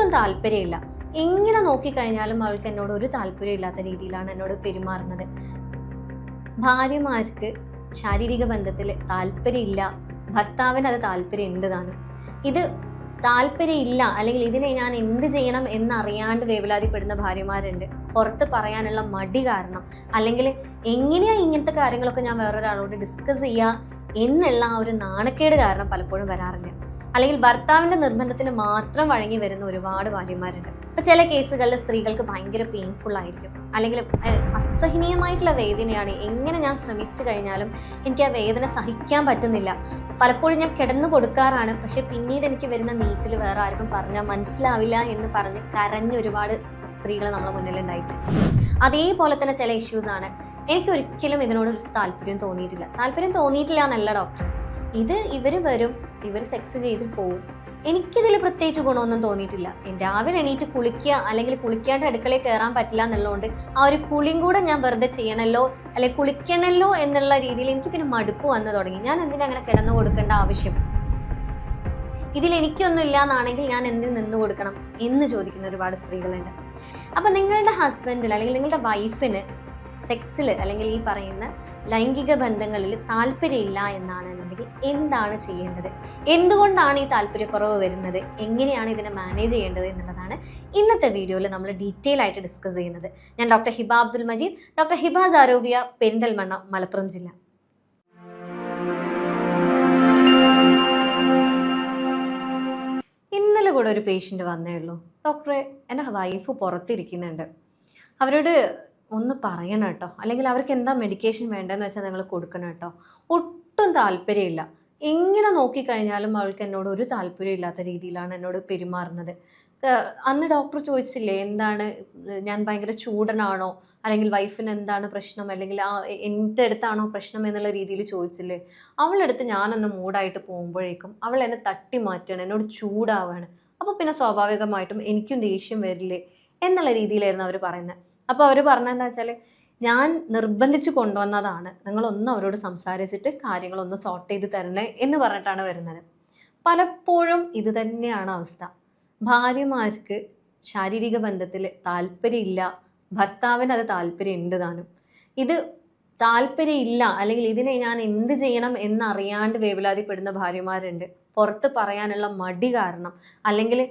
ഒട്ടും താല്പര്യമില്ല. എങ്ങനെ നോക്കിക്കഴിഞ്ഞാലും അവൾക്ക് എന്നോട് ഒരു താല്പര്യമില്ലാത്ത രീതിയിലാണ് എന്നോട് പെരുമാറുന്നത്. ഭാര്യമാർക്ക് ശാരീരിക ബന്ധത്തിൽ താല്പര്യമില്ല, ഭർത്താവിന് അത് താല്പര്യം ഉണ്ട് താനും. ഇത് താല്പര്യമില്ല അല്ലെങ്കിൽ ഇതിനെ ഞാൻ എന്ത് ചെയ്യണം എന്നറിയാണ്ട് വേവലാതിപ്പെടുന്ന ഭാര്യമാരുണ്ട്. പുറത്ത് പറയാനുള്ള മടി കാരണം, അല്ലെങ്കിൽ എങ്ങനെയാ ഇങ്ങനത്തെ കാര്യങ്ങളൊക്കെ ഞാൻ വേറൊരാളോട് ഡിസ്കസ് ചെയ്യുക എന്നുള്ള ആ ഒരു നാണക്കേട് കാരണം പലപ്പോഴും വരാറില്ല. അല്ലെങ്കിൽ ഭർത്താവിന്റെ നിർബന്ധത്തിന് മാത്രം വഴങ്ങി വരുന്ന ഒരുപാട് ഭാര്യമാരുണ്ട്. ഇപ്പൊ ചില കേസുകളിൽ സ്ത്രീകൾക്ക് ഭയങ്കര പെയിൻഫുൾ ആയിരിക്കും, അല്ലെങ്കിൽ അസഹനീയമായിട്ടുള്ള വേദനയാണ്. എങ്ങനെ ഞാൻ ശ്രമിച്ചു കഴിഞ്ഞാലും എനിക്ക് ആ വേദന സഹിക്കാൻ പറ്റുന്നില്ല. പലപ്പോഴും ഞാൻ കിടന്നു കൊടുക്കാറാണ്, പക്ഷെ പിന്നീട് എനിക്ക് വരുന്ന നീറ്റിൽ വേറെ ആർക്കും പറഞ്ഞാൽ മനസ്സിലാവില്ല എന്ന് പറഞ്ഞ് കരഞ്ഞ ഒരുപാട് സ്ത്രീകൾ നമ്മുടെ മുന്നിൽ ഉണ്ടായിട്ടുണ്ട്. അതേപോലെ തന്നെ ചില ഇഷ്യൂസ് ആണ്. എനിക്ക് ഒരിക്കലും ഇതിനോട് ഒരു താല്പര്യം തോന്നിയിട്ടില്ല എന്നല്ല ഡോക്ടർ, ഇവര് വരും, ഇവർ സെക്സ് ചെയ്തിട്ട് പോവും, എനിക്കിതിൽ പ്രത്യേകിച്ച് ഗുണമൊന്നും തോന്നിയിട്ടില്ല. രാവിലെ എണീറ്റ് കുളിക്കുക, അല്ലെങ്കിൽ കുളിക്കാണ്ട് അടുക്കളയിൽ കയറാൻ പറ്റില്ല എന്നുള്ളതുകൊണ്ട് ആ ഒരു കുളിയും കൂടെ ഞാൻ വെറുതെ ചെയ്യണല്ലോ, അല്ലെങ്കിൽ കുളിക്കണല്ലോ എന്നുള്ള രീതിയിൽ എനിക്ക് പിന്നെ മടുപ്പ് വന്നു തുടങ്ങി. ഞാൻ എന്തിനാ അങ്ങനെ കിടന്നു കൊടുക്കേണ്ട ആവശ്യം? ഇതിൽ എനിക്കൊന്നും ഇല്ല എന്നാണെങ്കിൽ ഞാൻ എന്തിന് നിന്ന് കൊടുക്കണം എന്ന് ചോദിക്കുന്ന ഒരുപാട് സ്ത്രീകളുണ്ട്. അപ്പൊ നിങ്ങളുടെ ഹസ്ബൻഡിൽ അല്ലെങ്കിൽ നിങ്ങളുടെ വൈഫിന് സെക്സിൽ അല്ലെങ്കിൽ ഈ പറയുന്ന ലൈംഗിക ബന്ധങ്ങളിൽ താല്പര്യമില്ല എന്നാണെന്നുണ്ടെങ്കിൽ എന്താണ് ചെയ്യേണ്ടത്? എന്തുകൊണ്ടാണ് ഈ താല്പര്യക്കുറവ് വരുന്നത്? എങ്ങനെയാണ് ഇതിനെ മാനേജ് ചെയ്യേണ്ടത് എന്നുള്ളതാണ് ഇന്നത്തെ വീഡിയോയിൽ നമ്മൾ ഡീറ്റെയിൽ ആയിട്ട് ഡിസ്കസ് ചെയ്യുന്നത്. ഞാൻ ഡോക്ടർ ഹിബ അബ്ദുൽ മജീദ്, ഡോക്ടർ ഹിബ സാരോവിയ, പെരിന്തൽമണ്ണ, മലപ്പുറം ജില്ല. ഇന്നലെ കൂടെ ഒരു പേഷ്യൻ്റ് വന്നേ ഉള്ളൂ. ഡോക്ടറെ, എൻ്റെ വൈഫ് പുറത്തിരിക്കുന്നുണ്ട്, അവരോട് ഒന്ന് പറയണം കേട്ടോ, അല്ലെങ്കിൽ അവർക്ക് എന്താ മെഡിക്കേഷൻ വേണ്ടതെന്ന് വെച്ചാൽ നിങ്ങൾ കൊടുക്കണം കേട്ടോ. ഒട്ടും താല്പര്യമില്ല. എങ്ങനെ നോക്കിക്കഴിഞ്ഞാലും അവൾക്ക് എന്നോട് ഒരു താല്പര്യമില്ലാത്ത രീതിയിലാണ് എന്നോട് പെരുമാറുന്നത്. അന്ന് ഡോക്ടർ ചോദിച്ചില്ലേ എന്താണ്, ഞാൻ ഭയങ്കര ചൂടനാണോ, അല്ലെങ്കിൽ വൈഫിന് എന്താണ് പ്രശ്നം, അല്ലെങ്കിൽ എൻ്റെ അടുത്താണോ പ്രശ്നം എന്നുള്ള രീതിയിൽ ചോദിച്ചില്ലേ. അവളെടുത്ത് ഞാനൊന്ന് മൂടായിട്ട് പോകുമ്പോഴേക്കും അവൾ എന്നെ തട്ടി മാറ്റുകയാണ്, എന്നോട് ചൂടാവുകയാണ്. അപ്പോൾ പിന്നെ സ്വാഭാവികമായിട്ടും എനിക്കും ദേഷ്യം വരില്ലേ എന്നുള്ള രീതിയിലായിരുന്നു അവർ പറയുന്നത്. അപ്പോൾ അവർ പറഞ്ഞതെന്താ വെച്ചാൽ, ഞാൻ നിർബന്ധിച്ച് കൊണ്ടുവന്നതാണ്, നിങ്ങളൊന്നും അവരോട് സംസാരിച്ചിട്ട് കാര്യങ്ങളൊന്ന് സോർട്ട് ചെയ്ത് തരണേ എന്ന് പറഞ്ഞിട്ടാണ് വരുന്നത്. പലപ്പോഴും ഇത് തന്നെയാണ് അവസ്ഥ. ഭാര്യമാർക്ക് ശാരീരിക ബന്ധത്തിൽ താല്പര്യമില്ല, ഭർത്താവിന് അത് താല്പര്യം ഉണ്ട് താനും. ഇത് താല്പര്യമില്ല അല്ലെങ്കിൽ ഇതിനെ ഞാൻ എന്ത് ചെയ്യണം എന്നറിയാണ്ട് വേവലാതിപ്പെടുന്ന ഭാര്യമാരുണ്ട്. പുറത്ത് പറയാനുള്ള മടി കാരണം, അല്ലെങ്കിൽ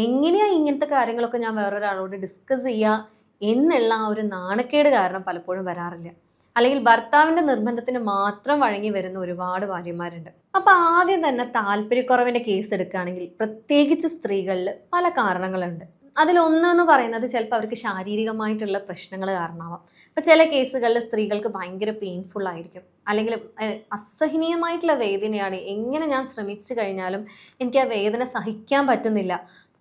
എങ്ങനെയാ ഇങ്ങനത്തെ കാര്യങ്ങളൊക്കെ ഞാൻ വേറൊരാളോട് ഡിസ്കസ് ചെയ്യുക എന്നുള്ള ആ ഒരു നാണക്കേട് കാരണം പലപ്പോഴും വരാറില്ല. അല്ലെങ്കിൽ ഭർത്താവിന്റെ നിർബന്ധത്തിന് മാത്രം വഴങ്ങി വരുന്ന ഒരുപാട് ഭാര്യമാരുണ്ട്. അപ്പൊ ആദ്യം തന്നെ താല്പര്യക്കുറവിന്റെ കേസ് എടുക്കുകയാണെങ്കിൽ പ്രത്യേകിച്ച് സ്ത്രീകളിൽ പല കാരണങ്ങളുണ്ട്. അതിലൊന്നെന്ന് പറയുന്നത് ചിലപ്പോൾ അവർക്ക് ശാരീരികമായിട്ടുള്ള പ്രശ്നങ്ങൾ കാരണമാവാം. ഇപ്പൊ ചില കേസുകളിൽ സ്ത്രീകൾക്ക് ഭയങ്കര പെയിൻഫുൾ ആയിരിക്കും, അല്ലെങ്കിൽ അസഹനീയമായിട്ടുള്ള വേദനയാണ്. എങ്ങനെ ഞാൻ ശ്രമിച്ചു കഴിഞ്ഞാലും എനിക്ക് ആ വേദന സഹിക്കാൻ പറ്റുന്നില്ല.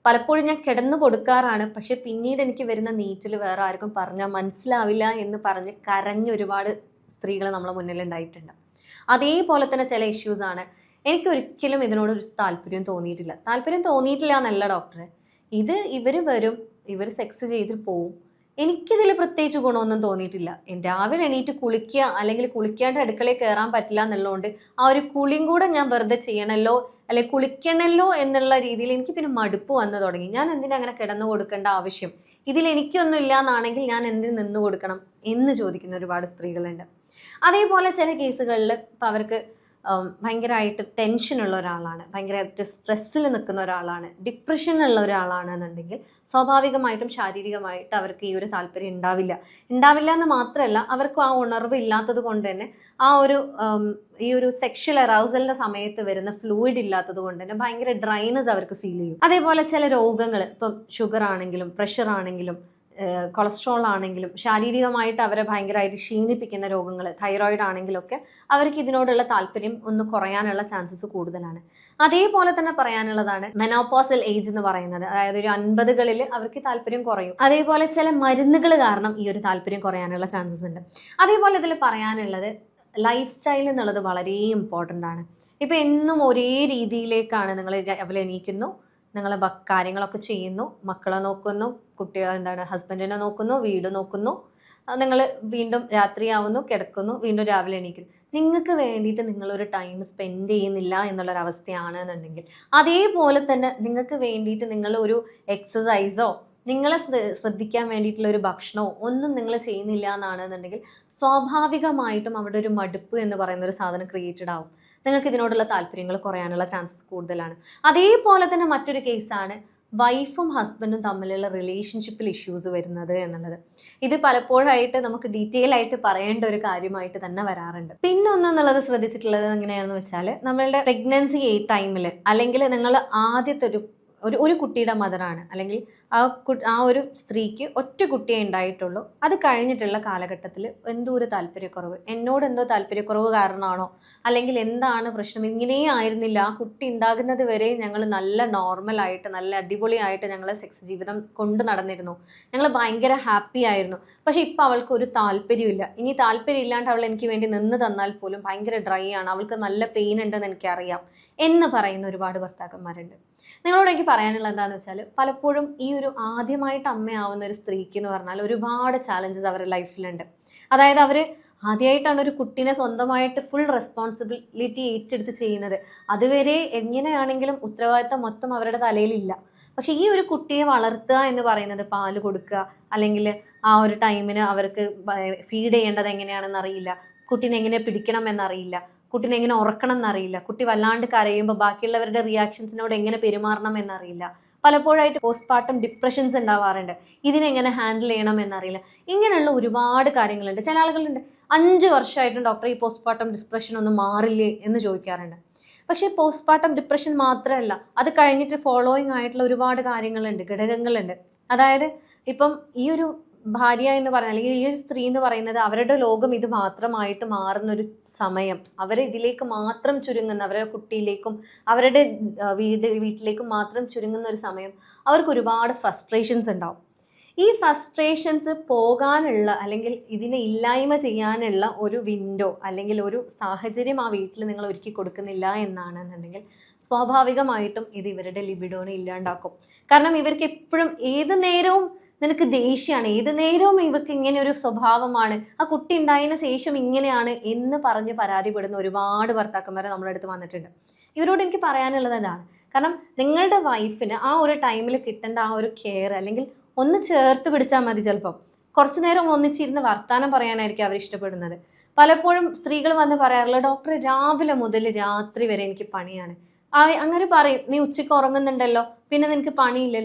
പലപ്പോഴും ഞാൻ കിടന്നു കൊടുക്കാറാണ്, പക്ഷെ പിന്നീട് എനിക്ക് വരുന്ന നീറ്റിൽ വേറെ ആർക്കും പറഞ്ഞാൽ മനസ്സിലാവില്ല എന്ന് പറഞ്ഞ് കരഞ്ഞ ഒരുപാട് സ്ത്രീകൾ നമ്മളെ മുന്നിൽ ഉണ്ടായിട്ടുണ്ട്. അതേപോലെ തന്നെ ചില ഇഷ്യൂസ് ആണ്. എനിക്ക് ഒരിക്കലും ഇതിനോട് ഒരു താല്പര്യം തോന്നിയിട്ടില്ല എന്നല്ല ഡോക്ടറെ, ഇവർ വരും, ഇവർ സെക്സ് ചെയ്തിട്ട് പോവും, എനിക്കിതിൽ പ്രത്യേകിച്ച് ഗുണമൊന്നും തോന്നിയിട്ടില്ല. രാവിലെ എണീറ്റ് കുളിക്കുക, അല്ലെങ്കിൽ കുളിക്കാണ്ട് അടുക്കളയിൽ കയറാൻ പറ്റില്ല എന്നുള്ളതുകൊണ്ട് ആ ഒരു കുളിയും കൂടെ ഞാൻ വെറുതെ ചെയ്യണല്ലോ, അല്ലെ കുളിക്കണല്ലോ എന്നുള്ള രീതിയിൽ എനിക്ക് പിന്നെ മടുപ്പ് വന്നു തുടങ്ങി. ഞാൻ എന്തിനാ അങ്ങനെ കിടന്നു കൊടുക്കേണ്ട ആവശ്യം? ഇതിൽ എനിക്കൊന്നും ഇല്ല എന്നാണെങ്കിൽ ഞാൻ എന്തിന് നിന്ന് കൊടുക്കണം എന്ന് ചോദിക്കുന്ന ഒരുപാട് സ്ത്രീകളുണ്ട്. അതേപോലെ ചില കേസുകളിൽ ഇപ്പം അവർക്ക് ഭയങ്കരമായിട്ട് ടെൻഷനുള്ള ഒരാളാണ്, ഭയങ്കരമായിട്ട് സ്ട്രെസ്സിൽ നിൽക്കുന്ന ഒരാളാണ്, ഡിപ്രഷനുള്ള ഒരാളാണെന്നുണ്ടെങ്കിൽ സ്വാഭാവികമായിട്ടും ശാരീരികമായിട്ട് അവർക്ക് ഈ ഒരു താല്പര്യം ഉണ്ടാവില്ല എന്ന് മാത്രമല്ല, അവർക്ക് ആ ഉണർവ് ഇല്ലാത്തത് കൊണ്ട് തന്നെ ഈ ഒരു സെക്ഷൽ അറൗസലിന്റെ സമയത്ത് വരുന്ന ഫ്ലൂയിഡ് ഇല്ലാത്തത് കൊണ്ട് തന്നെ ഭയങ്കര ഡ്രൈനസ് അവർക്ക് ഫീൽ ചെയ്യും. അതേപോലെ ചില രോഗങ്ങൾ, ഇപ്പം ഷുഗർ ആണെങ്കിലും പ്രഷർ ആണെങ്കിലും കൊളസ്ട്രോൾ ആണെങ്കിലും ശാരീരികമായിട്ട് അവരെ ഭയങ്കരമായിട്ട് ക്ഷീണിപ്പിക്കുന്ന രോഗങ്ങൾ, തൈറോയിഡ് ആണെങ്കിലൊക്കെ അവർക്ക് ഇതിനോടുള്ള താല്പര്യം ഒന്ന് കുറയാനുള്ള ചാൻസസ് കൂടുതലാണ്. അതേപോലെ തന്നെ പറയാനുള്ളതാണ് മെനോപോസൽ ഏജ് എന്ന് പറയുന്നത്, അതായത് ഒരു 50കളിൽ അവർക്ക് താല്പര്യം കുറയും. അതേപോലെ ചില മരുന്നുകൾ കാരണം ഈ ഒരു താല്പര്യം കുറയാനുള്ള ചാൻസസ് ഉണ്ട്. അതേപോലെ ഇതിൽ പറയാനുള്ളത് ലൈഫ് സ്റ്റൈൽ എന്നുള്ളത് വളരെ ഇമ്പോർട്ടൻ്റ് ആണ്. ഇപ്പം എന്നും ഒരേ രീതിയിലേക്കാണ് നിങ്ങൾ രാവിലെ എണീക്കുന്നു, നിങ്ങൾ കാര്യങ്ങളൊക്കെ ചെയ്യുന്നു, മക്കളെ നോക്കുന്നു, ഹസ്ബൻഡിനെ നോക്കുന്നു, വീട് നോക്കുന്നു, നിങ്ങൾ വീണ്ടും രാത്രിയാവുന്നു, കിടക്കുന്നു, വീണ്ടും രാവിലെ എണീക്കുന്നു. നിങ്ങൾക്ക് വേണ്ടിയിട്ട് നിങ്ങളൊരു ടൈം സ്പെൻഡ് ചെയ്യുന്നില്ല എന്നുള്ളൊരവസ്ഥയാണ് എന്നുണ്ടെങ്കിൽ, അതേപോലെ തന്നെ നിങ്ങൾക്ക് വേണ്ടിയിട്ട് നിങ്ങൾ ഒരു എക്സസൈസോ നിങ്ങളെ ശ്രദ്ധിക്കാൻ വേണ്ടിയിട്ടുള്ള ഒരു ഭക്ഷണമോ ഒന്നും നിങ്ങൾ ചെയ്യുന്നില്ല എന്നാണെന്നുണ്ടെങ്കിൽ, സ്വാഭാവികമായിട്ടും അവിടെ ഒരു മടുപ്പ് എന്ന് പറയുന്ന ഒരു സാധനം ക്രിയേറ്റഡ് ആവും. നിങ്ങൾക്ക് ഇതിനോടുള്ള താല്പര്യങ്ങൾ കുറയാനുള്ള ചാൻസസ് കൂടുതലാണ്. അതേപോലെ തന്നെ മറ്റൊരു കേസാണ് വൈഫും ഹസ്ബൻഡും തമ്മിലുള്ള റിലേഷൻഷിപ്പിൽ ഇഷ്യൂസ് വരുന്നത് എന്നുള്ളത്. ഇത് പലപ്പോഴായിട്ട് നമുക്ക് ഡീറ്റെയിൽ ആയിട്ട് പറയേണ്ട ഒരു കാര്യമായിട്ട് തന്നെ വരാറുണ്ട്. പിന്നെ ഒന്നെന്നുള്ളത് ശ്രദ്ധിച്ചിട്ടുള്ളത് എങ്ങനെയാണെന്ന് വെച്ചാൽ, നമ്മളുടെ പ്രഗ്നൻസി ടൈമിൽ അല്ലെങ്കിൽ നിങ്ങൾ ആദ്യത്തെ ഒരു കുട്ടിയുടെ മദറാണ്, അല്ലെങ്കിൽ ആ ഒരു സ്ത്രീക്ക് ഒറ്റ കുട്ടിയെ ഉണ്ടായിട്ടുള്ളൂ, അത് കഴിഞ്ഞിട്ടുള്ള കാലഘട്ടത്തിൽ എന്തോ ഒരു താല്പര്യക്കുറവ്, എന്നോട് എന്തോ താല്പര്യക്കുറവ് കാരണമാണോ, അല്ലെങ്കിൽ എന്താണ് പ്രശ്നം, ഇങ്ങനെ ആയിരുന്നില്ല, ആ കുട്ടി ഉണ്ടാകുന്നത് വരെ ഞങ്ങൾ നല്ല നോർമലായിട്ട് നല്ല അടിപൊളിയായിട്ട് ഞങ്ങളെ സെക്സ് ജീവിതം കൊണ്ട് നടന്നിരുന്നു, ഞങ്ങൾ ഭയങ്കര ഹാപ്പി ആയിരുന്നു, പക്ഷെ ഇപ്പം അവൾക്ക് ഒരു താല്പര്യമില്ല, ഇനി താല്പര്യം ഇല്ലാണ്ട് അവൾ എനിക്ക് വേണ്ടി നിന്ന് തന്നാൽ പോലും ഭയങ്കര ഡ്രൈ ആണ്, അവൾക്ക് നല്ല പെയിൻ ഉണ്ടെന്ന് എനിക്കറിയാം എന്ന് പറയുന്ന ഒരുപാട് ഭർത്താക്കന്മാരുണ്ട്. നിങ്ങളോട് എനിക്ക് പറയാനുള്ളത് എന്താണെന്ന് വെച്ചാൽ, പലപ്പോഴും ഈ ഒരു ആദ്യമായിട്ട് അമ്മയാവുന്ന ഒരു സ്ത്രീക്ക് എന്ന് പറഞ്ഞാൽ ഒരുപാട് ചാലഞ്ചസ് അവരുടെ ലൈഫിലുണ്ട്. അതായത് അവർ ആദ്യമായിട്ടാണ് ഒരു കുട്ടീനെ സ്വന്തമായിട്ട് ഫുൾ റെസ്പോൺസിബിലിറ്റി ഏറ്റെടുത്ത് ചെയ്യുന്നത്. അതുവരെ എങ്ങനെയാണെങ്കിലും ഉത്തരവാദിത്തം മൊത്തം അവരുടെ തലയിലില്ല. പക്ഷെ ഈ ഒരു കുട്ടിയെ വളർത്തുക എന്ന് പറയുന്നത്, പാല് കൊടുക്കുക, അല്ലെങ്കിൽ ആ ഒരു ടൈമിന് അവർക്ക് ഫീഡ് ചെയ്യേണ്ടത് എങ്ങനെയാണെന്ന് അറിയില്ല, കുട്ടീനെ എങ്ങനെ പിടിക്കണം എന്നറിയില്ല, കുട്ടീനെ എങ്ങനെ ഉറക്കണം എന്നറിയില്ല, കുട്ടി വല്ലാണ്ട് കരയുമ്പോൾ ബാക്കിയുള്ളവരുടെ റിയാക്ഷൻസിനോട് എങ്ങനെ പെരുമാറണം എന്നറിയില്ല. പലപ്പോഴായിട്ട് പോസ്റ്റ്പാർട്ടം ഡിപ്രഷൻസ് ഉണ്ടാവാറുണ്ട്, ഇതിനെങ്ങനെ ഹാൻഡിൽ ചെയ്യണം എന്നറിയില്ല. ഇങ്ങനെയുള്ള ഒരുപാട് കാര്യങ്ങളുണ്ട്. ചില ആളുകളുണ്ട് 5 വർഷമായിട്ടും ഡോക്ടർ ഈ പോസ്റ്റ്പാർട്ടം ഡിപ്രഷൻ ഒന്നും മാറില്ലേ എന്ന് ചോദിക്കാറുണ്ട്. പക്ഷേ പോസ്റ്റ്പാർട്ടം ഡിപ്രഷൻ മാത്രമല്ല, അത് കഴിഞ്ഞിട്ട് ഫോളോയിങ് ആയിട്ടുള്ള ഒരുപാട് കാര്യങ്ങളുണ്ട്, ഘടകങ്ങളുണ്ട്. അതായത് ഇപ്പം ഈ ഒരു ഭാര്യ എന്ന് പറയുന്നത്, അല്ലെങ്കിൽ ഈ ഒരു സ്ത്രീ എന്ന് പറയുന്നത്, അവരുടെ ലോകം ഇത് മാത്രമായിട്ട് മാറുന്നൊരു സമയം, അവരെ ഇതിലേക്ക് മാത്രം ചുരുങ്ങുന്ന, അവരുടെ കുട്ടിയിലേക്കും അവരുടെ വീട്ടിലേക്കും മാത്രം ചുരുങ്ങുന്ന ഒരു സമയം, അവർക്ക് ഒരുപാട് ഫ്രസ്ട്രേഷൻസ് ഉണ്ടാവും. ഈ ഫ്രസ്ട്രേഷൻസ് പോകാനുള്ള, അല്ലെങ്കിൽ ഇതിനെ ഇല്ലായ്മ ചെയ്യാനുള്ള ഒരു വിൻഡോ അല്ലെങ്കിൽ ഒരു സാഹചര്യം ആ വീട്ടിൽ നിങ്ങൾ ഒരുക്കി കൊടുക്കുന്നില്ല എന്നാണെന്നുണ്ടെങ്കിൽ, സ്വാഭാവികമായിട്ടും ഇത് ഇവരുടെ ലിബിഡോനെ ഇല്ലാണ്ടാക്കും. കാരണം ഇവർക്ക് എപ്പോഴും ഏത് നേരവും നിനക്ക് ദേഷ്യമാണ്, ഏത് നേരവും ഇവർക്ക് ഇങ്ങനെ ഒരു സ്വഭാവമാണ്, ആ കുട്ടി ഉണ്ടായതിനു ശേഷം ഇങ്ങനെയാണ് എന്ന് പറഞ്ഞ് പരാതിപ്പെടുന്ന ഒരുപാട് ഭർത്താക്കന്മാരെ നമ്മുടെ അടുത്ത് വന്നിട്ടുണ്ട്. ഇവരോട് എനിക്ക് പറയാനുള്ളത് അതാണ്. കാരണം നിങ്ങളുടെ വൈഫിന് ആ ഒരു ടൈമിൽ കിട്ടേണ്ട ആ ഒരു കെയർ, അല്ലെങ്കിൽ ഒന്ന് ചേർത്ത് പിടിച്ചാൽ മതി. ചിലപ്പം കുറച്ചു നേരം ഒന്നിച്ചിരുന്ന് വർത്താനം പറയാനായിരിക്കും അവർ ഇഷ്ടപ്പെടുന്നത്. പലപ്പോഴും സ്ത്രീകൾ വന്ന് പറയാറുള്ളത്, ഡോക്ടർ രാവിലെ മുതൽ രാത്രി വരെ എനിക്ക് പണിയാണ്. അങ്ങനെ പറയും, നീ ഉച്ചയ്ക്ക് ഉറങ്ങുന്നുണ്ടല്ലോ, പിന്നെ നിനക്ക്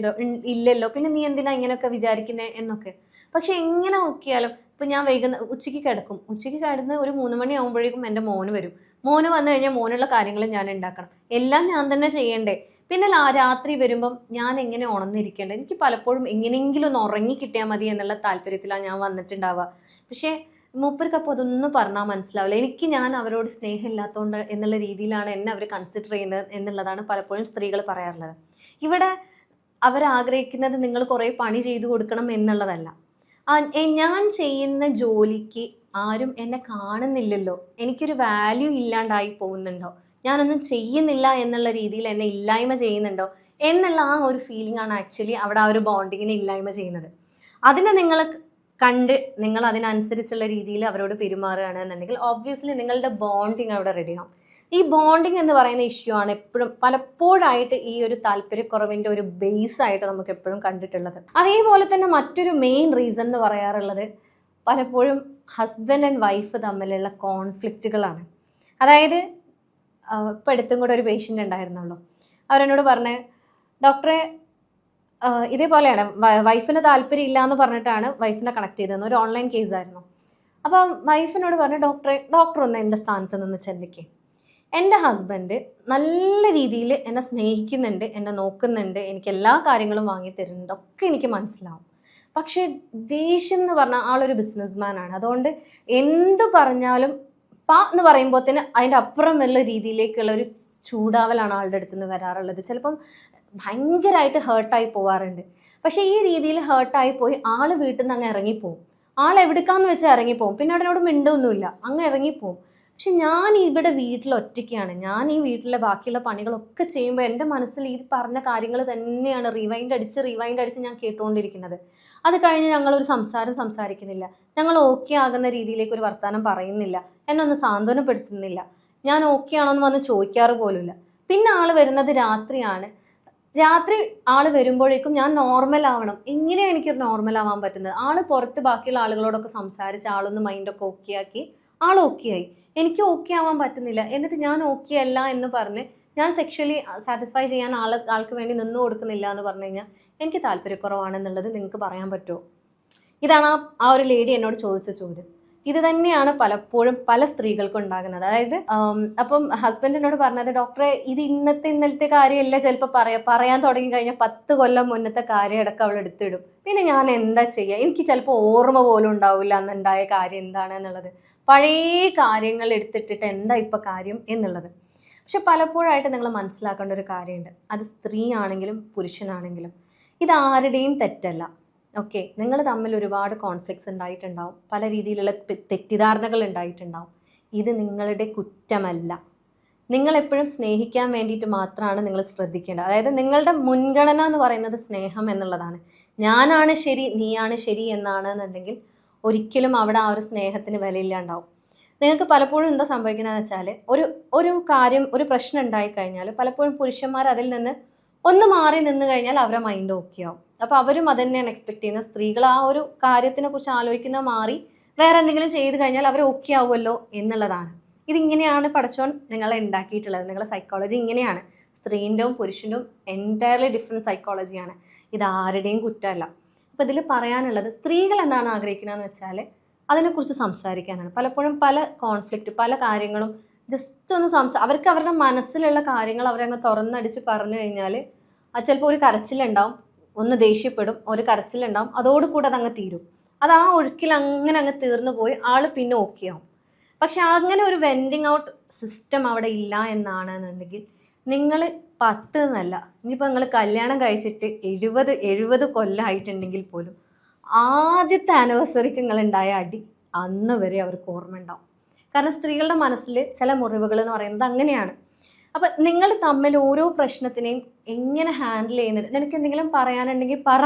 ഇല്ലല്ലോ, പിന്നെ നീ എന്തിനാ ഇങ്ങനെയൊക്കെ വിചാരിക്കുന്നത് എന്നൊക്കെ. പക്ഷെ എങ്ങനെ നോക്കിയാലും ഇപ്പം ഞാൻ ഉച്ചയ്ക്ക് കിടന്ന് ഒരു 3 മണി ആകുമ്പോഴേക്കും എൻ്റെ മോന് വരും. മോന് വന്നു കഴിഞ്ഞാൽ മോനുള്ള കാര്യങ്ങൾ ഞാൻ ഉണ്ടാക്കണം, എല്ലാം ഞാൻ തന്നെ ചെയ്യണ്ടേ. പിന്നെ രാത്രി വരുമ്പം ഞാൻ എങ്ങനെ ഉണർന്നിരിക്കേണ്ടത്, എനിക്ക് പലപ്പോഴും എങ്ങനെയെങ്കിലും ഒന്ന് ഉറങ്ങി കിട്ടിയാൽ മതി എന്നുള്ള താല്പര്യത്തിലാണ് ഞാൻ വന്നിട്ടുണ്ടാവുക. പക്ഷേ മൂപ്പർക്ക് അപ്പോൾ അതൊന്നും പറഞ്ഞാൽ മനസ്സിലാവില്ല. ഞാൻ അവരോട് സ്നേഹമില്ലാത്തതുകൊണ്ട് എന്നുള്ള രീതിയിലാണ് എന്നെ അവർ കൺസിഡർ ചെയ്യുന്നത് എന്നുള്ളതാണ് പലപ്പോഴും സ്ത്രീകൾ പറയാറുള്ളത്. ഇവിടെ അവരാഗ്രഹിക്കുന്നത് നിങ്ങൾ കുറേ പണി ചെയ്തു കൊടുക്കണം എന്നുള്ളതല്ല. ഞാൻ ചെയ്യുന്ന ജോലിക്ക് ആരും എന്നെ കാണുന്നില്ലല്ലോ, എനിക്കൊരു വാല്യൂ ഇല്ലാണ്ടായി പോകുന്നുണ്ടോ, ഞാനൊന്നും ചെയ്യുന്നില്ല എന്നുള്ള രീതിയിൽ എന്നെ ഇല്ലായ്മ ചെയ്യുന്നുണ്ടോ എന്നുള്ള ആ ഒരു ഫീലിംഗ് ആണ് ആക്ച്വലി അവിടെ ആ ഒരു ബോണ്ടിങ്ങിനെ ഇല്ലായ്മ ചെയ്യുന്നത്. അതിനെ നിങ്ങൾ കണ്ട് നിങ്ങൾ അതിനനുസരിച്ചുള്ള രീതിയിൽ അവരോട് പെരുമാറുകയാണ് എന്നുണ്ടെങ്കിൽ ഓബ്വിയസ്ലി നിങ്ങളുടെ ബോണ്ടിങ് അവിടെ റെഡിയാവും. ഈ ബോണ്ടിങ് എന്ന് പറയുന്ന ഇഷ്യൂ ആണ് പലപ്പോഴായിട്ട് ഈ ഒരു താല്പര്യക്കുറവിൻ്റെ ഒരു ബേസ് ആയിട്ട് നമുക്ക് എപ്പോഴും കണ്ടിട്ടുള്ളത്. അതേപോലെ തന്നെ മറ്റൊരു മെയിൻ റീസൺ എന്ന് പറയാറുള്ളത് പലപ്പോഴും ഹസ്ബൻഡ് ആൻഡ് വൈഫ് തമ്മിലുള്ള കോൺഫ്ലിക്റ്റുകളാണ്. അതായത് ഇപ്പം അടുത്തും കൂടെ ഒരു പേഷ്യൻ്റ് ഉണ്ടായിരുന്നുള്ളൂ, അവരെന്നോട് പറഞ്ഞ്, ഡോക്ടറെ ഇതേപോലെയാണ്, വൈഫിന് താല്പര്യം ഇല്ല എന്ന് പറഞ്ഞിട്ടാണ് വൈഫിനെ കണക്ട് ചെയ്തതെന്ന്, ഒരു ഓൺലൈൻ കേസായിരുന്നു. അപ്പം വൈഫിനോട് പറഞ്ഞു, ഡോക്ടർ ഒന്ന് എൻ്റെ സ്ഥാനത്ത് നിന്ന് ചിന്തിക്കുക, എൻ്റെ ഹസ്ബൻഡ് നല്ല രീതിയിൽ എന്നെ സ്നേഹിക്കുന്നുണ്ട്, എന്നെ നോക്കുന്നുണ്ട്, എനിക്ക് എല്ലാ കാര്യങ്ങളും വാങ്ങി തരുന്നുണ്ട്, ഒക്കെ എനിക്ക് മനസ്സിലാവും. പക്ഷേ ദേഷ്യം എന്ന് പറഞ്ഞാൽ ആളൊരു ബിസിനസ്മാൻ ആണ്. അതുകൊണ്ട് എന്ത് പറഞ്ഞാലും എന്ന് പറയുമ്പോഴത്തേന് അതിൻ്റെ അപ്പുറം വല്ല രീതിയിലേക്കുള്ള ഒരു ചൂടാവലാണ് ആളുടെ അടുത്ത് നിന്ന് വരാറുള്ളത്. ചിലപ്പം ഭയങ്കരമായിട്ട് ഹേർട്ടായി പോവാറുണ്ട്. പക്ഷേ ഈ രീതിയിൽ ഹേർട്ടായി പോയി ആൾ വീട്ടിൽ നിന്ന് അങ്ങ് ഇറങ്ങിപ്പോവും. ആൾ എവിടേക്കാന്ന് വെച്ചാൽ ഇറങ്ങിപ്പോവും. പിന്നെ അതിനോട് മിണ്ടൊന്നുമില്ല, അങ്ങ് ഇറങ്ങിപ്പോവും. പക്ഷെ ഞാൻ ഇവിടെ വീട്ടിൽ ഒറ്റയ്ക്കാണ്, ഞാൻ ഈ വീട്ടിലെ ബാക്കിയുള്ള പണികളൊക്കെ ചെയ്യുമ്പോൾ എൻ്റെ മനസ്സിൽ ഈ പറഞ്ഞ കാര്യങ്ങൾ തന്നെയാണ് റിവൈൻഡ് അടിച്ച് ഞാൻ കേട്ടുകൊണ്ടിരിക്കുന്നത്. അത് കഴിഞ്ഞ് ഞങ്ങളൊരു സംസാരിക്കുന്നില്ല, ഞങ്ങൾ ഓക്കെ ആകുന്ന രീതിയിലേക്ക് ഒരു വർത്തമാനം പറയുന്നില്ല, എന്നെ ഒന്ന് സാന്ത്വനപ്പെടുത്തുന്നില്ല, ഞാൻ ഓക്കെ ആണോന്ന് വന്ന് ചോദിക്കാറ് പോലുമില്ല. പിന്നെ ആൾ വരുന്നത് രാത്രിയാണ്. രാത്രി ആൾ വരുമ്പോഴേക്കും ഞാൻ നോർമൽ ആവണം. എങ്ങനെയാണ് എനിക്കൊരു നോർമൽ ആവാൻ പറ്റുന്നത്? ആൾ പുറത്ത് ബാക്കിയുള്ള ആളുകളോടൊക്കെ സംസാരിച്ച് ആളൊന്ന് മൈൻഡൊക്കെ ഓക്കെ ആക്കി ആൾ ഓക്കെ ആയി, എനിക്ക് ഓക്കെ ആവാൻ പറ്റുന്നില്ല. എന്നിട്ട് ഞാൻ ഓക്കെ അല്ല എന്ന് പറഞ്ഞ് ഞാൻ സെക്ഷലി സാറ്റിസ്ഫൈ ചെയ്യാൻ ആൾക്ക് വേണ്ടി നിന്ന് കൊടുക്കുന്നില്ല എന്ന് പറഞ്ഞു കഴിഞ്ഞാൽ എനിക്ക് താല്പര്യക്കുറവാണെന്നുള്ളത് നിങ്ങൾക്ക് പറയാൻ പറ്റുമോ? ഇതാണ് ആ ഒരു ലേഡി എന്നോട് ചോദിച്ച ചോദ്യം. ഇത് തന്നെയാണ് പലപ്പോഴും പല സ്ത്രീകൾക്കും ഉണ്ടാകുന്നത്. അതായത് അപ്പം ഹസ്ബൻഡ് എന്നോട് പറഞ്ഞത്, ഡോക്ടറെ ഇത് ഇന്നലത്തെ കാര്യമല്ല, ചിലപ്പോൾ പറയാൻ തുടങ്ങി കഴിഞ്ഞാൽ 10 കൊല്ലം മുന്നത്തെ കാര്യം അടക്കം അവൾ എടുത്തിടും. പിന്നെ ഞാൻ എന്താ ചെയ്യുക? എനിക്ക് ചിലപ്പോൾ ഓർമ്മ പോലും ഉണ്ടാവില്ല അന്നുണ്ടായ കാര്യം എന്താണ് എന്നുള്ളത്. പഴയ കാര്യങ്ങൾ എടുത്തിട്ടിട്ട് എന്താ ഇപ്പം കാര്യം എന്നുള്ളത്. പക്ഷെ പലപ്പോഴായിട്ട് നിങ്ങൾ മനസ്സിലാക്കേണ്ട ഒരു കാര്യമുണ്ട്. അത് സ്ത്രീ ആണെങ്കിലും പുരുഷനാണെങ്കിലും ഇത് ആരുടെയും തെറ്റല്ല. ഓക്കെ, നിങ്ങൾ തമ്മിൽ ഒരുപാട് കോൺഫ്ലിക്ട്സ് ഉണ്ടായിട്ടുണ്ടാവും, പല രീതിയിലുള്ള തെറ്റിദ്ധാരണകൾ ഉണ്ടായിട്ടുണ്ടാവും. ഇത് നിങ്ങളുടെ കുറ്റമല്ല. നിങ്ങളെപ്പോഴും സ്നേഹിക്കാൻ വേണ്ടിയിട്ട് മാത്രമാണ് നിങ്ങൾ ശ്രദ്ധിക്കേണ്ടത്. അതായത് നിങ്ങളുടെ മുൻഗണന എന്ന് പറയുന്നത് സ്നേഹം എന്നുള്ളതാണ്. ഞാനാണ് ശരി, നീയാണ് ശരി എന്നാണെന്നുണ്ടെങ്കിൽ ഒരിക്കലും അവിടെ ആ ഒരു സ്നേഹത്തിന് വിലയില്ലാണ്ടാവും. നിങ്ങൾക്ക് പലപ്പോഴും എന്താ സംഭവിക്കുന്നതെന്ന് വെച്ചാൽ ഒരു പ്രശ്നം ഉണ്ടായിക്കഴിഞ്ഞാൽ പലപ്പോഴും പുരുഷന്മാർ അതിൽ നിന്ന് ഒന്ന് മാറി നിന്ന് കഴിഞ്ഞാൽ അവരുടെ മൈൻഡ് ഓക്കെ ആവും. അപ്പോൾ അവരും അത് തന്നെയാണ് എക്സ്പെക്ട് ചെയ്യുന്നത്. സ്ത്രീകൾ ആ ഒരു കാര്യത്തിനെ കുറിച്ച് ആലോചിക്കുന്നത് മാറി വേറെ എന്തെങ്കിലും ചെയ്ത് കഴിഞ്ഞാൽ അവർ ഓക്കെ ആവുമല്ലോ എന്നുള്ളതാണ്. ഇതിങ്ങനെയാണ് പടച്ചോൻ നിങ്ങളെ ഉണ്ടാക്കിയിട്ടുള്ളത്. നിങ്ങളുടെ സൈക്കോളജി ഇങ്ങനെയാണ്. സ്ത്രീൻ്റെയും പുരുഷൻ്റെയും എൻറ്റയർലി ഡിഫറെൻറ്റ് സൈക്കോളജിയാണ്. ഇത് ആരുടെയും കുറ്റമല്ല. അപ്പോൾ ഇതിൽ പറയാനുള്ളത്, സ്ത്രീകൾ എന്താണ് ആഗ്രഹിക്കുന്നതെന്ന് വെച്ചാൽ അതിനെക്കുറിച്ച് സംസാരിക്കാനാണ്. പലപ്പോഴും പല കോൺഫ്ലിക്റ്റ്, പല കാര്യങ്ങളും ജസ്റ്റ് ഒന്ന് അവർക്ക് അവരുടെ മനസ്സിലുള്ള കാര്യങ്ങൾ അവരങ്ങ് തുറന്നടിച്ച് പറഞ്ഞു കഴിഞ്ഞാൽ അത് ചിലപ്പോൾ ഒരു കരച്ചിലുണ്ടാവും, ഒന്ന് ദേഷ്യപ്പെടും, ഒരു കരച്ചിലുണ്ടാവും, അതോടുകൂടെ അതങ്ങ് തീരും. അത് ആ ഒഴുക്കിൽ അങ്ങ് തീർന്നു പോയി ആൾ പിന്നെ ഓക്കെ ആവും. പക്ഷെ അങ്ങനെ ഒരു വെൻഡിങ് ഔട്ട് സിസ്റ്റം അവിടെ ഇല്ല എന്നാണെന്നുണ്ടെങ്കിൽ നിങ്ങൾ 10 എന്നല്ല, ഇനിയിപ്പോൾ നിങ്ങൾ കല്യാണം കഴിച്ചിട്ട് 70 കൊല്ലമായിട്ടുണ്ടെങ്കിൽ പോലും ആദ്യത്തെ ആനിവേഴ്സറിക്ക് നിങ്ങളുണ്ടായ അടി അന്ന് വരെ അവർക്ക് ഓർമ്മ ഉണ്ടാവും. കാരണം സ്ത്രീകളുടെ മനസ്സിൽ ചില മുറിവുകൾ എന്ന് പറയുന്നത് അങ്ങനെയാണ്. അപ്പം നിങ്ങൾ തമ്മിൽ ഓരോ പ്രശ്നത്തിനെയും എങ്ങനെ ഹാൻഡിൽ ചെയ്യുന്നത്, നിനക്ക് എന്തെങ്കിലും പറയാനുണ്ടെങ്കിൽ പറ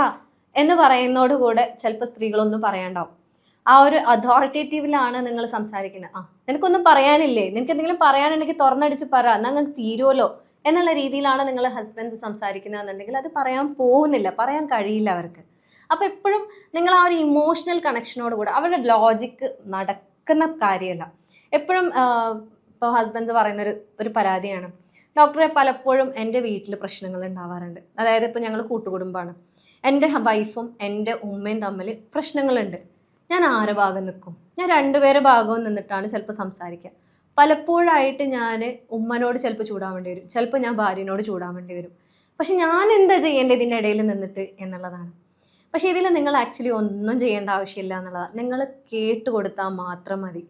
എന്ന് പറയുന്നതോടുകൂടെ ചിലപ്പോൾ സ്ത്രീകളൊന്നും പറയാണ്ടാവും. ആ ഒരു അതോറിറ്റേറ്റീവിലാണ് നിങ്ങൾ സംസാരിക്കുന്നത്. നിനക്കൊന്നും പറയാനില്ലേ, നിനക്ക് എന്തെങ്കിലും പറയാനുണ്ടെങ്കിൽ തുറന്നടിച്ച് പറ, എന്നാൽ നിങ്ങൾക്ക് തീരുമല്ലോ എന്നുള്ള രീതിയിലാണ് നിങ്ങൾ ഹസ്ബൻഡ് സംസാരിക്കുന്നതെന്നുണ്ടെങ്കിൽ അത് പറയാൻ പോകുന്നില്ല, പറയാൻ കഴിയില്ല അവർക്ക്. അപ്പോൾ എപ്പോഴും നിങ്ങൾ ആ ഒരു ഇമോഷണൽ കണക്ഷനോട് കൂടെ, അവരുടെ ലോജിക്ക് നടക്കുന്ന കാര്യമല്ല. എപ്പോഴും ഇപ്പോൾ ഹസ്ബൻഡ്സ് പറയുന്നൊരു പരാതിയാണ്, ഡോക്ടറെ പലപ്പോഴും എൻ്റെ വീട്ടിൽ പ്രശ്നങ്ങൾ ഉണ്ടാവാറുണ്ട്. അതായത് ഇപ്പോൾ ഞങ്ങൾ കൂട്ടുകുടുംബമാണ്, എൻ്റെ വൈഫും എൻ്റെ ഉമ്മയും തമ്മിൽ പ്രശ്നങ്ങളുണ്ട്. ഞാൻ ആരെ ഭാഗം നിൽക്കും? ഞാൻ 2 പേരെ ഭാഗവും നിന്നിട്ടാണ് ചിലപ്പോൾ സംസാരിക്കുക. പലപ്പോഴായിട്ട് ഞാൻ ഉമ്മനോട് ചിലപ്പോൾ ചൂടാവേണ്ടി വരും, ചിലപ്പോൾ ഞാൻ ഭാര്യനോട് ചൂടാവേണ്ടി വരും. പക്ഷെ ഞാൻ എന്താ ചെയ്യേണ്ടത് ഇതിൻ്റെ ഇടയിൽ നിന്നിട്ട് എന്നുള്ളതാണ്. പക്ഷേ ഇതിൽ നിങ്ങൾ ആക്ച്വലി ഒന്നും ചെയ്യേണ്ട ആവശ്യമില്ല എന്നുള്ളതാണ്. നിങ്ങൾ കേട്ടുകൊടുത്താൽ മാത്രം മതി.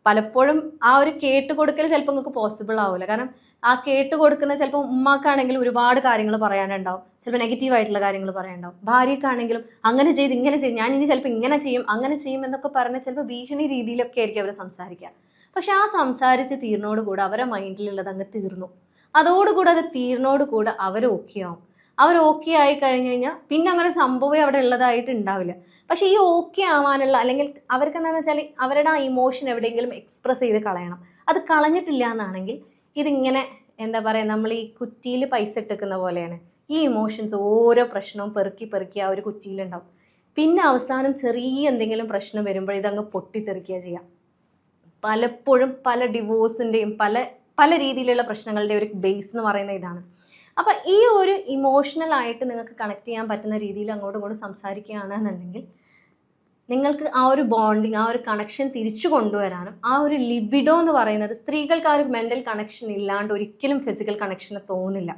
പലപ്പോഴും ആ ഒരു കേട്ടുകൊടുക്കൽ ചിലപ്പോൾ നിങ്ങൾക്ക് പോസിബിൾ ആവില്ല. കാരണം ആ കേട്ടുകൊടുക്കുന്ന ചിലപ്പോൾ ഉമ്മാക്കാണെങ്കിലും ഒരുപാട് കാര്യങ്ങൾ പറയാനുണ്ടാവും, ചിലപ്പോൾ നെഗറ്റീവായിട്ടുള്ള കാര്യങ്ങൾ പറയാനുണ്ടാവും. ഭാര്യക്കാണെങ്കിലും അങ്ങനെ ചെയ്ത് ഇങ്ങനെ ചെയ്ത്, ഞാൻ ഇനി ചിലപ്പോൾ ഇങ്ങനെ ചെയ്യും അങ്ങനെ ചെയ്യും എന്നൊക്കെ പറഞ്ഞ് ചിലപ്പോൾ ഭീഷണി രീതിയിലൊക്കെ ആയിരിക്കും അവർ സംസാരിക്കുക. പക്ഷെ ആ സംസാരിച്ച് തീർന്നോടുകൂടെ അവരുടെ മൈൻഡിലുള്ളത് അങ്ങ് തീർന്നു. അതോടുകൂടെ അത് തീർന്നോടുകൂടെ അവർ ഓക്കെ ആവും. അവർ ഓക്കെ ആയി കഴിഞ്ഞ് കഴിഞ്ഞാൽ പിന്നെ അങ്ങനെ സംഭവം അവിടെ ഉള്ളതായിട്ട് ഉണ്ടാവില്ല. പക്ഷേ ഈ ഓക്കെ ആവാനുള്ള, അല്ലെങ്കിൽ അവർക്ക് എന്താണെന്ന് വെച്ചാൽ അവരുടെ ആ ഇമോഷൻ എവിടെയെങ്കിലും എക്സ്പ്രസ് ചെയ്ത് കളയണം. അത് കളഞ്ഞിട്ടില്ല എന്നാണെങ്കിൽ ഇതിങ്ങനെ എന്താ പറയുക, നമ്മൾ ഈ കുറ്റിയിൽ പൈസ ഇട്ടിക്കുന്ന പോലെയാണ്. ഈ ഇമോഷൻസ് ഓരോ പ്രശ്നവും പെറുക്കി ആ ഒരു കുറ്റിയിലുണ്ടാവും. പിന്നെ അവസാനം ചെറിയ എന്തെങ്കിലും പ്രശ്നം വരുമ്പോൾ ഇതങ്ങ് പൊട്ടിത്തെറിക്കുക ചെയ്യാം. പലപ്പോഴും പല ഡിവോഴ്സിൻ്റെയും പല രീതിയിലുള്ള പ്രശ്നങ്ങളുടെ ഒരു ബേസ് എന്ന് പറയുന്നത് ഇതാണ്. അപ്പം ഈ ഒരു ഇമോഷണലായിട്ട് നിങ്ങൾക്ക് കണക്ട് ചെയ്യാൻ പറ്റുന്ന രീതിയിൽ അങ്ങോട്ടും ഇങ്ങോട്ടും സംസാരിക്കുകയാണെന്നുണ്ടെങ്കിൽ നിങ്ങൾക്ക് ആ ഒരു ബോണ്ടിങ്, ആ ഒരു കണക്ഷൻ തിരിച്ചു കൊണ്ടുവരാനും, ആ ഒരു ലിബിഡോ എന്ന് പറയുന്നത്, സ്ത്രീകൾക്ക് ആ ഒരു മെൻ്റൽ കണക്ഷൻ ഇല്ലാണ്ട് ഒരിക്കലും ഫിസിക്കൽ കണക്ഷന് തോന്നില്ല.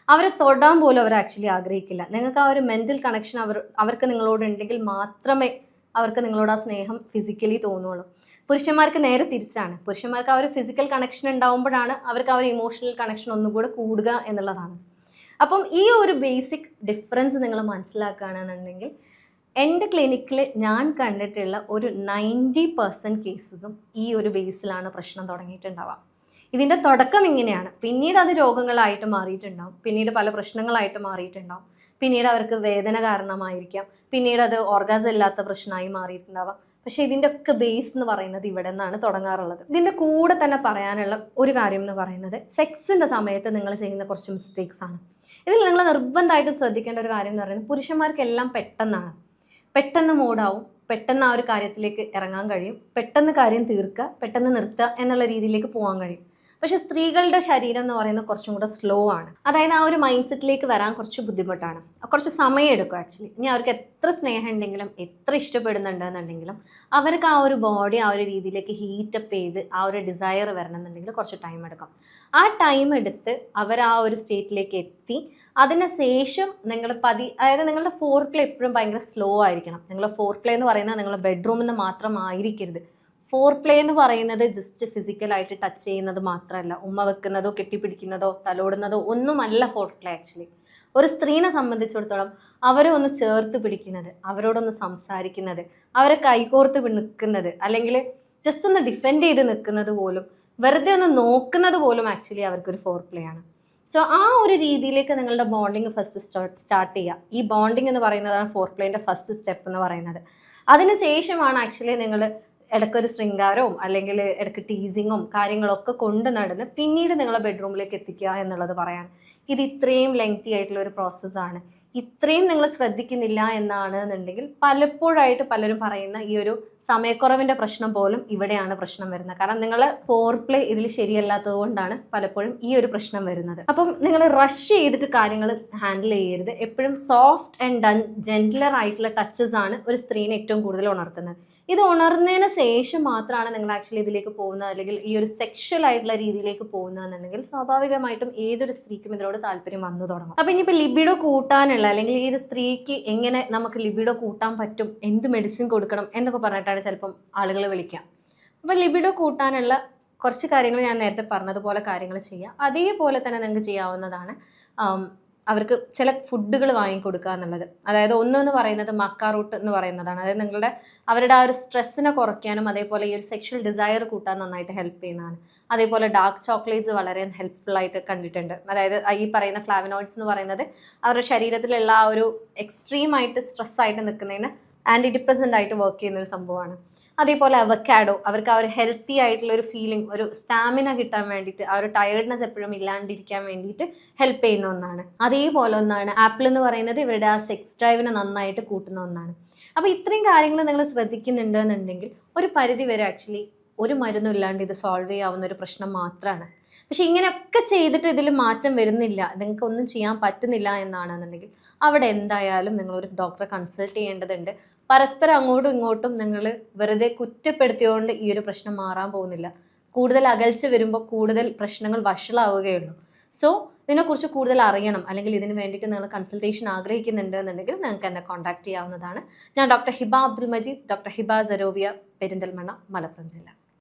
അവരെ തൊടാൻ പോലും അവർ ആക്ച്വലി ആഗ്രഹിക്കില്ല. നിങ്ങൾക്ക് ആ ഒരു മെൻ്റൽ കണക്ഷൻ അവർക്ക് നിങ്ങളോട് ഉണ്ടെങ്കിൽ മാത്രമേ അവർക്ക് നിങ്ങളോട് ആ സ്നേഹം ഫിസിക്കലി തോന്നുള്ളൂ. പുരുഷന്മാർക്ക് നേരെ തിരിച്ചാണ്. പുരുഷന്മാർക്ക് ആ ഒരു ഫിസിക്കൽ കണക്ഷൻ ഉണ്ടാകുമ്പോഴാണ് അവർക്ക് ആ ഒരു ഇമോഷണൽ കണക്ഷൻ ഒന്നുകൂടെ കൂടുക എന്നുള്ളതാണ്. അപ്പം ഈ ഒരു ബേസിക് ഡിഫറൻസ് നിങ്ങൾ മനസ്സിലാക്കുകയാണെന്നുണ്ടെങ്കിൽ എൻ്റെ ക്ലിനിക്കിൽ ഞാൻ കണ്ടിട്ടുള്ള ഒരു 90% കേസസും ഈ ഒരു ബേസിലാണ് പ്രശ്നം തുടങ്ങിയിട്ടുണ്ടാവുക. ഇതിൻ്റെ തുടക്കം ഇങ്ങനെയാണ്, പിന്നീട് അത് രോഗങ്ങളായിട്ട് മാറിയിട്ടുണ്ടാവും, പിന്നീട് പല പ്രശ്നങ്ങളായിട്ട് മാറിയിട്ടുണ്ടാവും, പിന്നീട് അവർക്ക് വേദന കാരണമായിരിക്കാം, പിന്നീട് അത് ഓർഗാസം ഇല്ലാത്ത പ്രശ്നമായി മാറിയിട്ടുണ്ടാവാം. പക്ഷെ ഇതിൻ്റെ ഒക്കെ ബേസ് എന്ന് പറയുന്നത് ഇവിടെ നിന്നാണ് തുടങ്ങാറുള്ളത്. ഇതിൻ്റെ കൂടെ തന്നെ പറയാനുള്ള ഒരു കാര്യം എന്ന് പറയുന്നത് സെക്സിൻ്റെ സമയത്ത് നിങ്ങൾ ചെയ്യുന്ന കുറച്ച് മിസ്റ്റേക്സ് ആണ്. ഇതിൽ നിങ്ങൾ നിർബന്ധമായിട്ടും ശ്രദ്ധിക്കേണ്ട ഒരു കാര്യം എന്ന് പറയുന്നത് പുരുഷന്മാർക്കെല്ലാം പെട്ടെന്ന് മൂടാവും, പെട്ടെന്ന് ആ ഒരു കാര്യത്തിലേക്ക് ഇറങ്ങാൻ കഴിയും, പെട്ടെന്ന് കാര്യം തീർക്കുക, പെട്ടെന്ന് നിർത്തുക എന്നുള്ള രീതിയിലേക്ക് പോകാൻ കഴിയും. പക്ഷെ സ്ത്രീകളുടെ ശരീരം എന്ന് പറയുന്നത് കുറച്ചും കൂടെ സ്ലോ ആണ്. അതായത് ആ ഒരു മൈൻഡ് സെറ്റിലേക്ക് വരാൻ കുറച്ച് ബുദ്ധിമുട്ടാണ്, കുറച്ച് സമയം എടുക്കും ആക്ച്വലി. ഇനി അവർക്ക് എത്ര സ്നേഹം ഉണ്ടെങ്കിലും എത്ര ഇഷ്ടപ്പെടുന്നുണ്ടെന്നുണ്ടെങ്കിലും അവർക്ക് ആ ഒരു ബോഡി ആ ഒരു രീതിയിലേക്ക് ഹീറ്റപ്പ് ചെയ്ത് ആ ഒരു ഡിസയർ വരണമെന്നുണ്ടെങ്കിൽ കുറച്ച് ടൈം എടുക്കും. ആ ടൈം എടുത്ത് അവർ ആ ഒരു സ്റ്റേറ്റിലേക്ക് എത്തി അതിന് ശേഷം നിങ്ങൾ അതായത് നിങ്ങളുടെ ഫോർ പ്ലേ എപ്പോഴും ഭയങ്കര സ്ലോ ആയിരിക്കണം. നിങ്ങളുടെ ഫോർ പ്ലേ എന്ന് പറയുന്നത് നിങ്ങളുടെ ബെഡ്റൂമിൽ നിന്ന് മാത്രമായിരിക്കരുത്. ഫോർ പ്ലേ എന്ന് പറയുന്നത് ജസ്റ്റ് ഫിസിക്കലായിട്ട് ടച്ച് ചെയ്യുന്നത് മാത്രമല്ല, ഉമ്മ വെക്കുന്നതോ കെട്ടിപ്പിടിക്കുന്നതോ തലോടുന്നതോ ഒന്നുമല്ല ഫോർ പ്ലേ ആക്ച്വലി. ഒരു സ്ത്രീനെ സംബന്ധിച്ചിടത്തോളം അവരെ ഒന്ന് ചേർത്ത് പിടിക്കുന്നത്, അവരോടൊന്ന് സംസാരിക്കുന്നത്, അവരെ കൈകോർത്ത് നിൽക്കുന്നത്, അല്ലെങ്കിൽ ജസ്റ്റ് ഒന്ന് ഡിഫെൻഡ് ചെയ്ത് നിൽക്കുന്നത് പോലും, വെറുതെ ഒന്ന് നോക്കുന്നത് പോലും ആക്ച്വലി അവർക്കൊരു ഫോർ പ്ലേ ആണ്. സോ ആ ഒരു രീതിയിലേക്ക് നിങ്ങളുടെ ബോണ്ടിങ് ഫസ്റ്റ് സ്റ്റാർട്ട് ചെയ്യുക. ഈ ബോണ്ടിങ് എന്ന് പറയുന്നതാണ് ഫോർ പ്ലേൻ്റെ ഫസ്റ്റ് സ്റ്റെപ്പ് എന്ന് പറയുന്നത്. അതിന് ശേഷമാണ് ആക്ച്വലി നിങ്ങൾ ഇടയ്ക്കൊരു ശൃംഗാരവും അല്ലെങ്കിൽ ഇടയ്ക്ക് ടീസിങ്ങും കാര്യങ്ങളൊക്കെ കൊണ്ട് നടന്ന് പിന്നീട് നിങ്ങളെ ബെഡ്റൂമിലേക്ക് എത്തിക്കുക എന്നുള്ളത് പറയാൻ. ഇത് ഇത്രയും ലെങ്തി ആയിട്ടുള്ള ഒരു പ്രോസസ്സാണ്. ഇത്രയും നിങ്ങൾ ശ്രദ്ധിക്കുന്നില്ല എന്നുണ്ടെങ്കിൽ പലപ്പോഴായിട്ട് പലരും പറയുന്ന ഈ ഒരു സമയക്കുറവിൻ്റെ പ്രശ്നം പോലും ഇവിടെയാണ് പ്രശ്നം വരുന്നത്. കാരണം നിങ്ങൾ ഫോർ പ്ലേ ഇതിൽ ശരിയല്ലാത്തത് കൊണ്ടാണ് പലപ്പോഴും ഈ ഒരു പ്രശ്നം വരുന്നത്. അപ്പം നിങ്ങൾ റഷ് ചെയ്തിട്ട് കാര്യങ്ങൾ ഹാൻഡിൽ ചെയ്യരുത്. എപ്പോഴും സോഫ്റ്റ് ആൻഡ് ജെന്റിലർ ആയിട്ടുള്ള ടച്ചസ് ആണ് ഒരു സ്ത്രീനെ ഏറ്റവും കൂടുതൽ ഉണർത്തുന്നത്. ഇത് ഉണർന്നതിന് ശേഷം മാത്രമാണ് നിങ്ങൾ ആക്ച്വലി ഇതിലേക്ക് പോകുന്നത്, അല്ലെങ്കിൽ ഈ ഒരു സെക്ഷൽ ആയിട്ടുള്ള രീതിയിലേക്ക് പോകുന്നതെന്നുണ്ടെങ്കിൽ സ്വാഭാവികമായിട്ടും ഏതൊരു സ്ത്രീക്കും ഇതിനോട് താല്പര്യം വന്നു തുടങ്ങും. അപ്പം ഇനിയിപ്പോൾ ലിബിഡോ കൂട്ടാനുള്ള, അല്ലെങ്കിൽ ഈ ഒരു സ്ത്രീക്ക് എങ്ങനെ നമുക്ക് ലിബിഡോ കൂട്ടാൻ പറ്റും, എന്ത് മെഡിസിൻ കൊടുക്കണം എന്നൊക്കെ പറഞ്ഞിട്ടാണ് ചിലപ്പം ആളുകൾ വിളിക്കുക. അപ്പം ലിബിഡോ കൂട്ടാനുള്ള കുറച്ച് കാര്യങ്ങൾ ഞാൻ നേരത്തെ പറഞ്ഞതുപോലെ കാര്യങ്ങൾ ചെയ്യാം. അതേപോലെ തന്നെ നിങ്ങൾക്ക് ചെയ്യാവുന്നതാണ് അവർക്ക് ചില ഫുഡുകൾ വാങ്ങിക്കൊടുക്കുക എന്നുള്ളത്. അതായത് ഒന്നെന്ന് പറയുന്നത് മക്ക റൂട്ട് എന്ന് പറയുന്നതാണ്. അതായത് അവരുടെ ആ ഒരു സ്ട്രെസ്സിനെ കുറയ്ക്കാനും അതേപോലെ ഈ ഒരു സെക്ഷൽ ഡിസയർ കൂട്ടാൻ നന്നായിട്ട് ഹെൽപ്പ് ചെയ്യുന്നതാണ്. അതേപോലെ ഡാർക്ക് ചോക്ലേറ്റ്സ് വളരെ ഹെൽപ്ഫുൾ ആയിട്ട് കണ്ടിട്ടുണ്ട്. അതായത് ഈ പറയുന്ന ഫ്ലാവനോയിഡ്സ് എന്ന് പറയുന്നത് അവരുടെ ശരീരത്തിലുള്ള ആ ഒരു എക്സ്ട്രീമായിട്ട് സ്ട്രെസ്സായിട്ട് നിൽക്കുന്നതിന് ആൻറ്റി ഡിപ്രസൻ്റ് ആയിട്ട് വർക്ക് ചെയ്യുന്ന ഒരു സംഭവമാണ്. അതേപോലെ അവക്കാഡോ, അവർക്ക് ആ ഒരു ഹെൽത്തി ആയിട്ടുള്ള ഒരു ഫീലിംഗ്, ഒരു സ്റ്റാമിന കിട്ടാൻ വേണ്ടിയിട്ട്, ആ ഒരു ടയർഡ്നെസ് എപ്പോഴും ഇല്ലാണ്ടിരിക്കാൻ വേണ്ടിയിട്ട് ഹെൽപ്പ് ചെയ്യുന്ന ഒന്നാണ്. അതേപോലെ ഒന്നാണ് ആപ്പിൾ എന്ന് പറയുന്നത്, ഇവരുടെ ആ സെക്സ് ഡ്രൈവിനെ നന്നായിട്ട് കൂട്ടുന്ന ഒന്നാണ്. അപ്പോൾ ഇത്രയും കാര്യങ്ങൾ നിങ്ങൾ ശ്രദ്ധിക്കുന്നുണ്ട് എന്നുണ്ടെങ്കിൽ ഒരു പരിധി വരെ ആക്ച്വലി ഒരു മരുന്നും ഇല്ലാണ്ട് ഇത് സോൾവ് ചെയ്യാവുന്ന ഒരു പ്രശ്നം മാത്രമാണ്. പക്ഷെ ഇങ്ങനെയൊക്കെ ചെയ്തിട്ട് ഇതിൽ മാറ്റം വരുന്നില്ല, നിങ്ങൾക്ക് ഒന്നും ചെയ്യാൻ പറ്റുന്നില്ല എന്നാണെന്നുണ്ടെങ്കിൽ അവിടെ എന്തായാലും നിങ്ങളൊരു ഡോക്ടറെ കൺസൾട്ട് ചെയ്യേണ്ടതുണ്ട്. പരസ്പരം അങ്ങോട്ടും ഇങ്ങോട്ടും നിങ്ങൾ വെറുതെ കുറ്റപ്പെടുത്തിയോണ്ട് ഈ ഒരു പ്രശ്നം മാറാൻ പോകുന്നില്ല. കൂടുതൽ അകൽച്ച വരുമ്പോൾ കൂടുതൽ പ്രശ്നങ്ങൾ വഷളാവുകയുള്ളൂ. സോ ഇതിനെക്കുറിച്ച് കൂടുതൽ അറിയണം, അല്ലെങ്കിൽ ഇതിന് വേണ്ടിയിട്ട് നിങ്ങൾ കൺസൾട്ടേഷൻ ആഗ്രഹിക്കുന്നുണ്ട് എന്നുണ്ടെങ്കിൽ നിങ്ങൾക്ക് എന്നെ കോൺടാക്ട് ചെയ്യാവുന്നതാണ്. ഞാൻ ഡോക്ടർ ഹിബ അബ്ദുൽ മജീദ്, ഡോക്ടർ ഹിബ സരോവിയ, പെരിന്തൽമണ്ണ, മലപ്പുറം ജില്ല.